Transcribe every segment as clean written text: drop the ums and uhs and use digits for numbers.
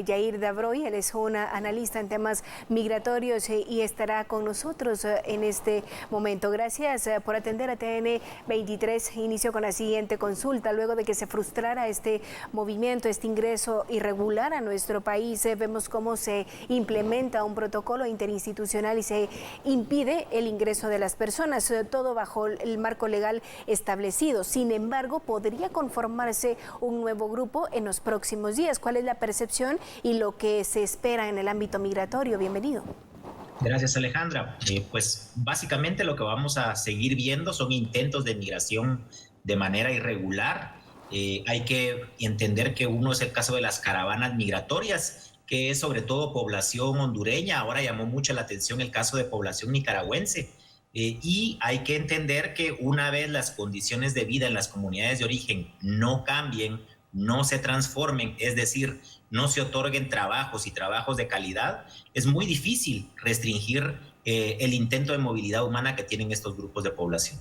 Yair Dabroy, él es un analista en temas migratorios y estará con nosotros en este momento. Gracias por atender a TN 23. Inicio con la siguiente consulta. Luego de que se frustrara este movimiento, este ingreso irregular a nuestro país, vemos cómo se implementa un protocolo interinstitucional y se impide el ingreso de las personas, todo bajo el marco legal establecido. Sin embargo, podría conformarse un nuevo grupo en los próximos días. ¿Cuál es la percepción y lo que se espera en el ámbito migratorio? Bienvenido. Gracias, Alejandra. Pues básicamente lo que vamos a seguir viendo son intentos de migración de manera irregular. Hay que entender que uno es el caso de las caravanas migratorias, que es sobre todo población hondureña. Ahora llamó mucho la atención el caso de población nicaragüense. Y hay que entender que una vez las condiciones de vida en las comunidades de origen no cambien, no se transformen, es decir, no se otorguen trabajos y trabajos de calidad, es muy difícil restringir el intento de movilidad humana que tienen estos grupos de población.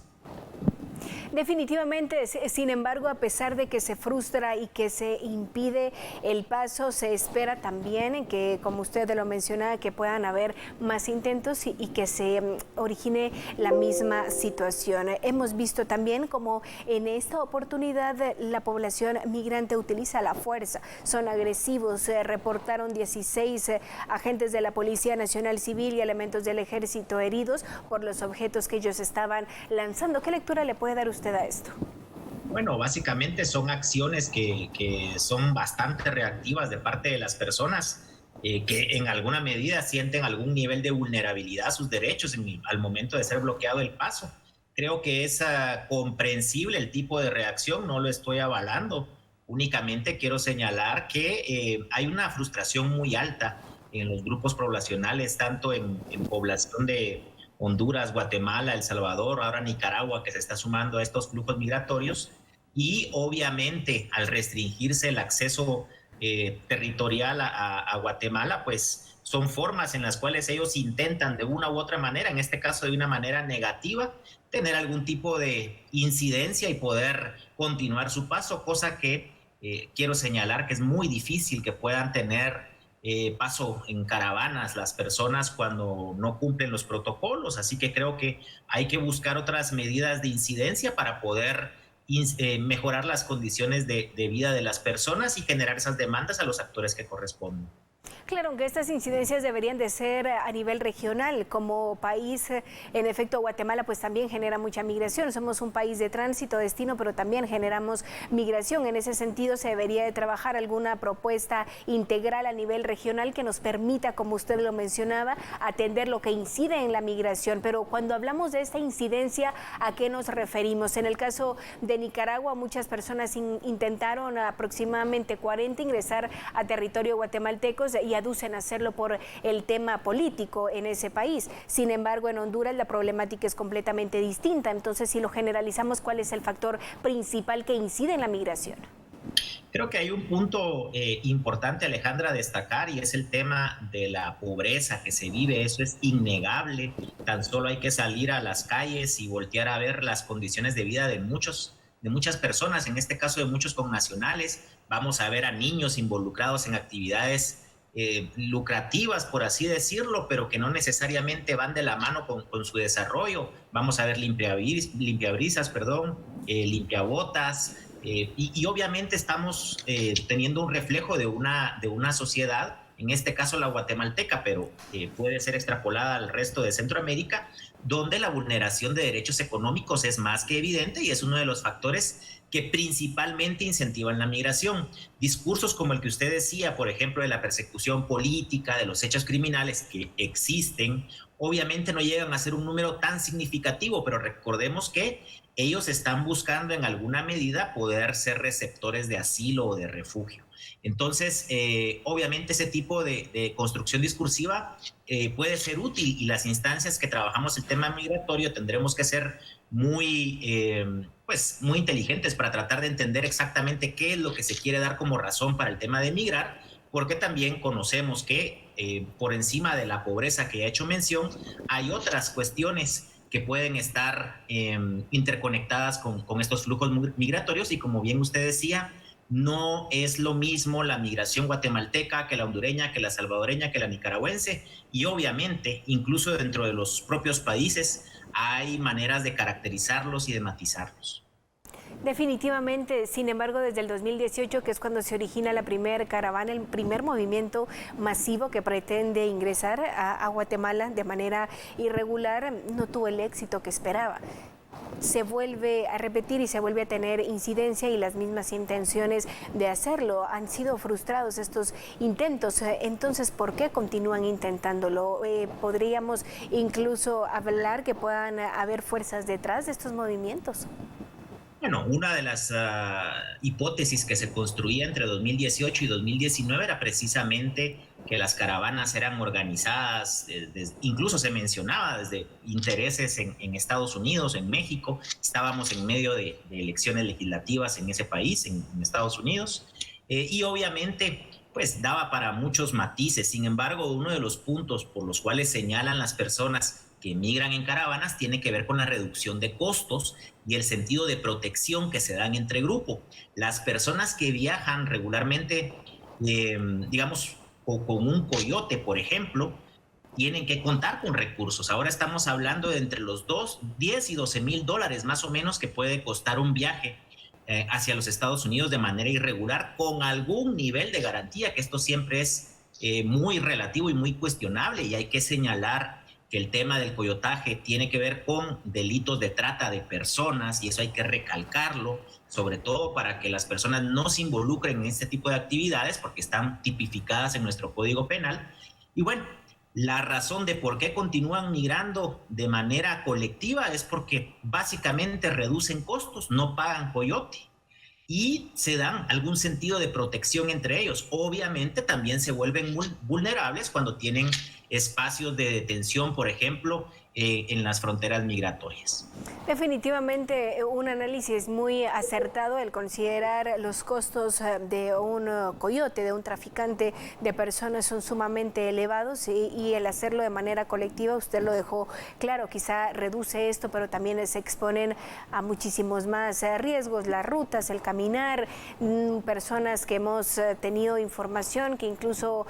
Definitivamente, sin embargo, a pesar de que se frustra y que se impide el paso, se espera también en que, como usted lo mencionaba, que puedan haber más intentos y que se origine la misma situación. Hemos visto también como en esta oportunidad la población migrante utiliza la fuerza, son agresivos. Se reportaron 16 agentes de la Policía Nacional Civil y elementos del Ejército heridos por los objetos que ellos estaban lanzando. ¿Qué lectura le puede dar usted a esto? Bueno, básicamente son acciones que son bastante reactivas de parte de las personas que en alguna medida sienten algún nivel de vulnerabilidad a sus derechos al momento de ser bloqueado el paso. Creo que es comprensible el tipo de reacción, no lo estoy avalando. Únicamente quiero señalar que hay una frustración muy alta en los grupos poblacionales, tanto en población de Honduras, Guatemala, El Salvador, ahora Nicaragua, que se está sumando a estos flujos migratorios. Y obviamente al restringirse el acceso territorial a Guatemala, pues son formas en las cuales ellos intentan de una u otra manera, en este caso de una manera negativa, tener algún tipo de incidencia y poder continuar su paso, cosa que quiero señalar que es muy difícil que puedan tener paso en caravanas las personas cuando no cumplen los protocolos. Así que creo que hay que buscar otras medidas de incidencia para poder mejorar las condiciones de vida de las personas y generar esas demandas a los actores que corresponden. Claro, aunque estas incidencias deberían de ser a nivel regional. Como país, en efecto, Guatemala pues también genera mucha migración. Somos un país de tránsito, destino, pero también generamos migración. En ese sentido, se debería de trabajar alguna propuesta integral a nivel regional que nos permita, como usted lo mencionaba, atender lo que incide en la migración. Pero cuando hablamos de esta incidencia, ¿a qué nos referimos? En el caso de Nicaragua, muchas personas intentaron, aproximadamente 40, ingresar a territorio guatemalteco y aducen hacerlo por el tema político en ese país. Sin embargo, en Honduras la problemática es completamente distinta. Entonces, si lo generalizamos, ¿cuál es el factor principal que incide en la migración? Creo que hay un punto importante, Alejandra, a destacar, y es el tema de la pobreza que se vive. Eso es innegable. Tan solo hay que salir a las calles y voltear a ver las condiciones de vida de muchas personas, en este caso de muchos connacionales. Vamos a ver a niños involucrados en actividades lucrativas, por así decirlo, pero que no necesariamente van de la mano con su desarrollo. Vamos a ver limpiabrisas, limpiabotas, y obviamente estamos teniendo un reflejo de una sociedad, en este caso la guatemalteca, pero puede ser extrapolada al resto de Centroamérica, donde la vulneración de derechos económicos es más que evidente y es uno de los factores que principalmente incentivan la migración. Discursos como el que usted decía, por ejemplo, de la persecución política, de los hechos criminales que existen, obviamente no llegan a ser un número tan significativo, pero recordemos que ellos están buscando en alguna medida poder ser receptores de asilo o de refugio. Entonces, obviamente ese tipo de construcción discursiva puede ser útil, y las instancias que trabajamos el tema migratorio tendremos que ser muy inteligentes para tratar de entender exactamente qué es lo que se quiere dar como razón para el tema de migrar, porque también conocemos que por encima de la pobreza que he hecho mención, hay otras cuestiones que pueden estar interconectadas con estos flujos migratorios, y como bien usted decía, no es lo mismo la migración guatemalteca que la hondureña, que la salvadoreña, que la nicaragüense, y obviamente, incluso dentro de los propios países, hay maneras de caracterizarlos y de matizarlos. Definitivamente, sin embargo, desde el 2018, que es cuando se origina la primera caravana, el primer movimiento masivo que pretende ingresar a Guatemala de manera irregular, no tuvo el éxito que esperaba. Se vuelve a repetir y se vuelve a tener incidencia y las mismas intenciones de hacerlo. Han sido frustrados estos intentos. Entonces, ¿por qué continúan intentándolo? ¿Podríamos incluso hablar que puedan haber fuerzas detrás de estos movimientos? Bueno, una de las hipótesis que se construía entre 2018 y 2019 era precisamente que las caravanas eran organizadas, incluso se mencionaba desde intereses en Estados Unidos, en México. Estábamos en medio de elecciones legislativas en ese país, en Estados Unidos, y obviamente pues daba para muchos matices. Sin embargo, uno de los puntos por los cuales señalan las personas que migran en caravanas tiene que ver con la reducción de costos y el sentido de protección que se dan entre grupo. Las personas que viajan regularmente, digamos, con un coyote, por ejemplo, tienen que contar con recursos. Ahora estamos hablando de entre los 10 y 12 mil dólares más o menos que puede costar un viaje hacia los Estados Unidos de manera irregular con algún nivel de garantía, que esto siempre es muy relativo y muy cuestionable, y hay que señalar que el tema del coyotaje tiene que ver con delitos de trata de personas, y eso hay que recalcarlo, sobre todo para que las personas no se involucren en este tipo de actividades porque están tipificadas en nuestro Código Penal. Y bueno, la razón de por qué continúan migrando de manera colectiva es porque básicamente reducen costos, no pagan coyote y se dan algún sentido de protección entre ellos. Obviamente también se vuelven muy vulnerables cuando tienen espacios de detención, por ejemplo, en las fronteras migratorias. Definitivamente un análisis muy acertado el considerar los costos de un coyote, de un traficante de personas son sumamente elevados y el hacerlo de manera colectiva, usted lo dejó claro, quizá reduce esto, pero también se exponen a muchísimos más riesgos, las rutas, el caminar, personas que hemos tenido información que incluso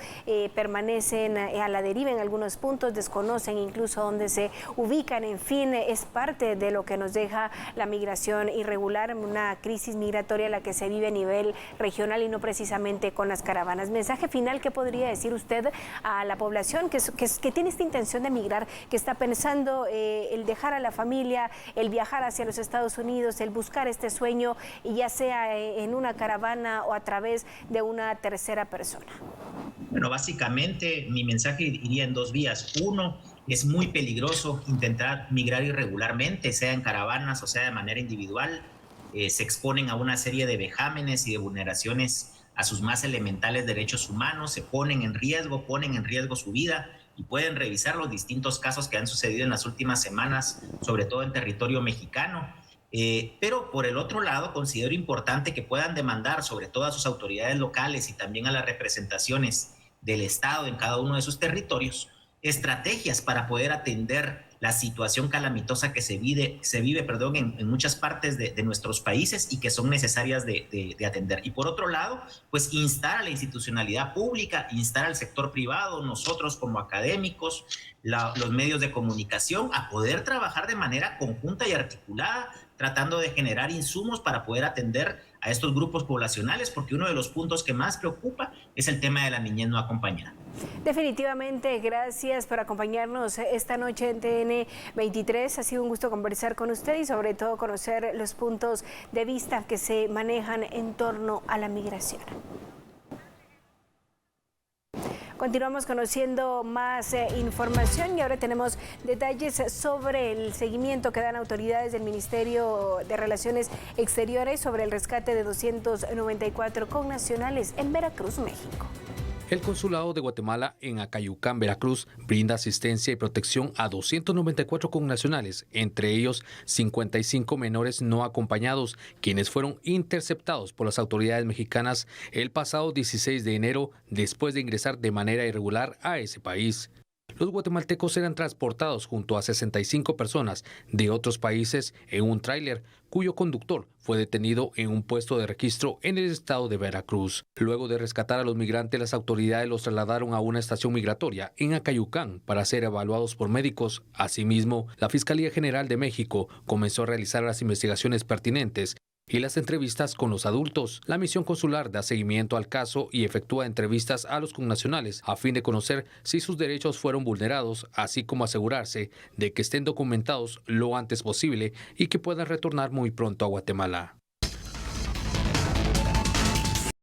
permanecen a la deriva en algunos puntos, desconocen incluso dónde se ubican, en fin, es parte de lo que nos deja la migración irregular, una crisis migratoria la que se vive a nivel regional y no precisamente con las caravanas. Mensaje final, ¿qué podría decir usted a la población que tiene esta intención de migrar, que está pensando el dejar a la familia, el viajar hacia los Estados Unidos, el buscar este sueño, ya sea en una caravana o a través de una tercera persona? Bueno, básicamente mi mensaje iría en dos vías. Uno, es muy peligroso intentar migrar irregularmente, sea en caravanas o sea de manera individual. Se exponen a una serie de vejámenes y de vulneraciones a sus más elementales derechos humanos, se ponen en riesgo su vida, y pueden revisar los distintos casos que han sucedido en las últimas semanas, sobre todo en territorio mexicano. Pero por el otro lado, considero importante que puedan demandar, sobre todo a sus autoridades locales y también a las representaciones del Estado en cada uno de sus territorios, estrategias para poder atender la situación calamitosa que se vive en muchas partes de nuestros países y que son necesarias de atender. Y por otro lado, pues instar a la institucionalidad pública, instar al sector privado, nosotros como académicos, los medios de comunicación, a poder trabajar de manera conjunta y articulada, tratando de generar insumos para poder atender a estos grupos poblacionales, porque uno de los puntos que más preocupa es el tema de la niñez no acompañada. Definitivamente, gracias por acompañarnos esta noche en TN 23. Ha sido un gusto conversar con usted y sobre todo conocer los puntos de vista que se manejan en torno a la migración. Continuamos conociendo más información y ahora tenemos detalles sobre el seguimiento que dan autoridades del Ministerio de Relaciones Exteriores sobre el rescate de 294 connacionales en Veracruz, México. El Consulado de Guatemala en Acayucán, Veracruz, brinda asistencia y protección a 294 connacionales, entre ellos 55 menores no acompañados, quienes fueron interceptados por las autoridades mexicanas el pasado 16 de enero después de ingresar de manera irregular a ese país. Los guatemaltecos eran transportados junto a 65 personas de otros países en un tráiler, cuyo conductor fue detenido en un puesto de registro en el estado de Veracruz. Luego de rescatar a los migrantes, las autoridades los trasladaron a una estación migratoria en Acayucán para ser evaluados por médicos. Asimismo, la Fiscalía General de México comenzó a realizar las investigaciones pertinentes y las entrevistas con los adultos. La misión consular da seguimiento al caso y efectúa entrevistas a los connacionales a fin de conocer si sus derechos fueron vulnerados, así como asegurarse de que estén documentados lo antes posible y que puedan retornar muy pronto a Guatemala.